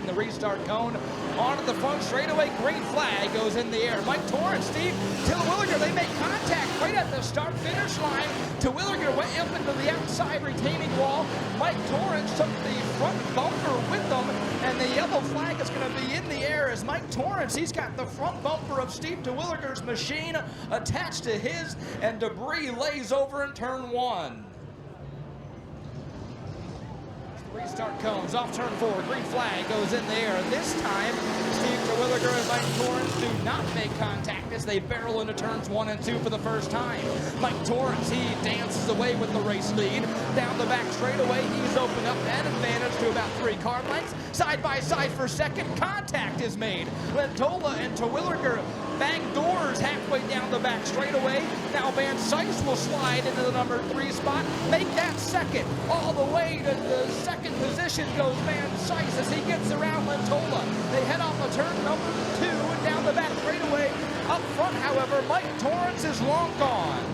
the restart cone. Onto the front straightaway, green flag goes in the air. Mike Torrance, Steve Terwilliger, they make contact right at the start-finish line. Terwilliger went up into the outside retaining wall. Mike Torrance took the front bumper with them, and the yellow flag is going to be in the air as Mike Torrance, he's got the front bumper of Steve Terwilliger's machine attached to his, and debris lays over in turn 1. Restart cones off turn 4. Green flag goes in the air. This time, Steve Terwilliger and Mike Torrance do not make contact as they barrel into turns 1 and 2 for the first time. Mike Torrance, he dances away with the race lead. Down the back straightaway, he's opened up that advantage to about 3 car lengths. Side by side for second. Contact is made. Lentola and Terwilliger bang doors halfway down the back straightaway. Now Van Sice will slide into the number 3 spot, make that second. All the way to the second position goes Van Sice as he gets around Lentola. They head off of turn number 2 and down the back straightaway. Up front, however, Mike Torrance is long gone.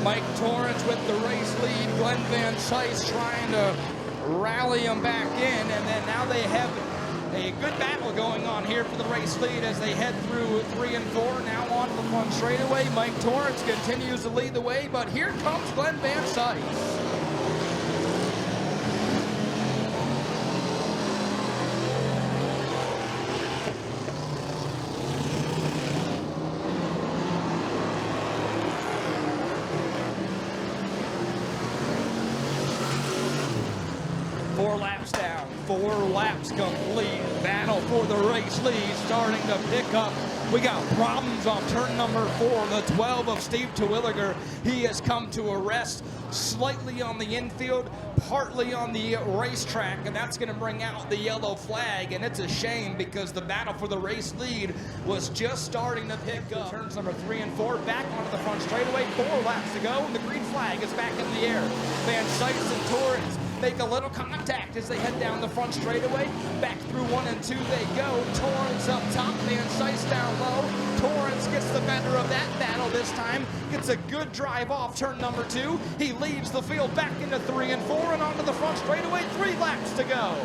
Mike Torrance with the race lead. Glenn Van Sice trying to rally him back in, and then now they have a good battle going on here for the race lead as they head through 3 and 4. Now on to the front straightaway. Mike Torrance continues to lead the way, but here comes Glenn Van Sice. Four laps down, 4 laps complete. Battle for the race lead starting to pick up. We got problems on turn number 4, the 12 of Steve Terwilliger. He has come to a rest slightly on the infield, partly on the racetrack, and that's going to bring out the yellow flag. And it's a shame because the battle for the race lead was just starting to pick up. Turns number 3 and 4 back onto the front straightaway. 4 laps to go, and the green flag is back in the air. Van Sice and Torrance make a little contact as they head down the front straightaway. Back through 1 and 2 they go. Torrance up top, Van Sice down low. Torrance gets the better of that battle this time. Gets a good drive off turn number 2. He leads the field back into 3 and 4 and onto the front straightaway. 3 laps to go.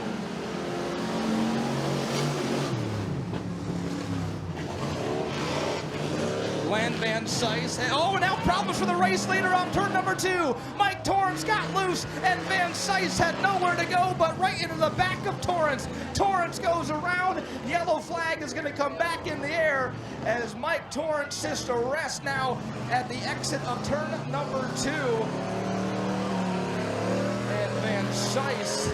Glenn Van Sice. Oh, now problems for the race leader on turn number 2. Mike Torrance got loose, and Van Sice had nowhere to go but right into the back of Torrance. Torrance goes around. Yellow flag is going to come back in the air as Mike Torrance sits to rest now at the exit of turn number 2. And Van Sice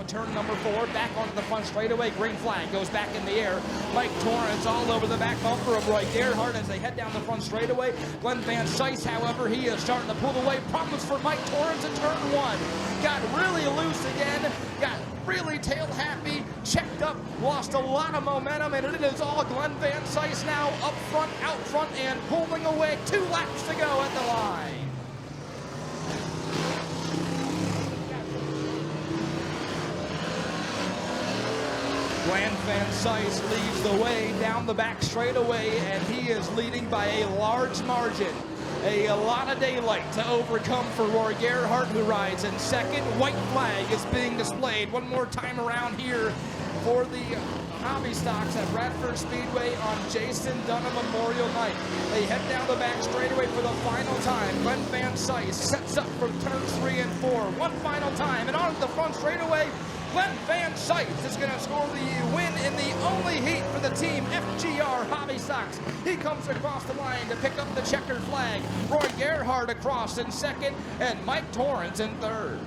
turn number 4, back onto the front straightaway. Green flag goes back in the air. Mike Torrance all over the back bumper of Roy Gerhardt as they head down the front straightaway. Glenn Van Sice, however, he is starting to pull away. Problems for Mike Torrance in turn 1. Got really loose again. Got really tail happy. Checked up. Lost a lot of momentum, and it is all Glenn Van Sice now up front, out front, and pulling away. 2 laps to go at the line. Glenn Van Sice leads the way down the back straightaway, and he is leading by a large margin. A lot of daylight to overcome for Roy Gerhardt, who rides in second. White flag is being displayed one more time around here for the hobby stocks at Bradford Speedway on Jason Dunham Memorial Night. They head down the back straightaway for the final time. Glenn Van Sice sets up for turns 3 and 4. One final time, and on the front straightaway, Glenn Van Sice is going to score the win in the only heat for the team FGR Hobby Stocks. He comes across the line to pick up the checkered flag. Roy Gerhardt across in second, and Mike Torrance in third.